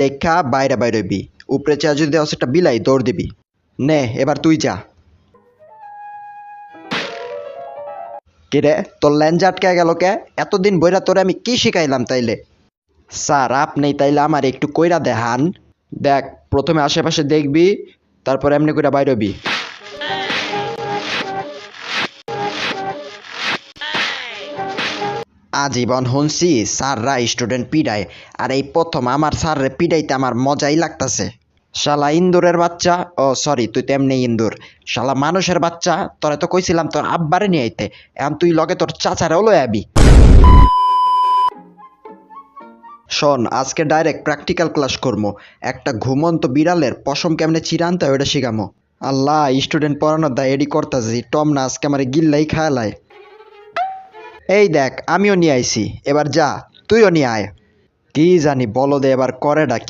দেখা বাইরে বাইরবি, উপরে চেয়ে যদি দেওয়া একটা বিলাই দৌড় দিবি। নে এবার তুই যা। কিরে তোর ল্যাঞ্জা আটকে গেল কে? এতদিন বইরা তোরে আমি কি শিখাইলাম তাইলে? স্যার আপনি তাইলে আমার একটু কইরা দেখান। দেখ প্রথমে আশেপাশে দেখবি, তারপর এমনি কইরা বাইরবি। আজীবন শুনছি স্যাররা স্টুডেন্ট পিডায়, আর এই প্রথম আমার স্যাররে পিডাইতে আমার মজাই লাগতাছে। শালা ইন্দুরের বাচ্চা, ও সরি তুই তো এমনি ইন্দুর। শালা মানুষের বাচ্চা, তোরে তো কইছিলাম তোর আব্বারে নিয়ে আইতে, এখন তুই লগে তোর চাচারেও লয়ে আবি। শোন আজকে ডাইরেক্ট প্র্যাকটিক্যাল ক্লাস করবো। একটা ঘুমন্ত বিড়ালের পশম কেমনে চিরানতে হয় ওটা শিখামো। আল্লাহ স্টুডেন্ট পড়ানোর দায় এডি করতাছি, টম না আজকে আমার গিল্লাই খায়ালায়। এই দেখ আমিও নিয়ে আইছি, এবার যা তুইও নিয়ে আয়। কি জানি বলো দে এবার করে ডাকি।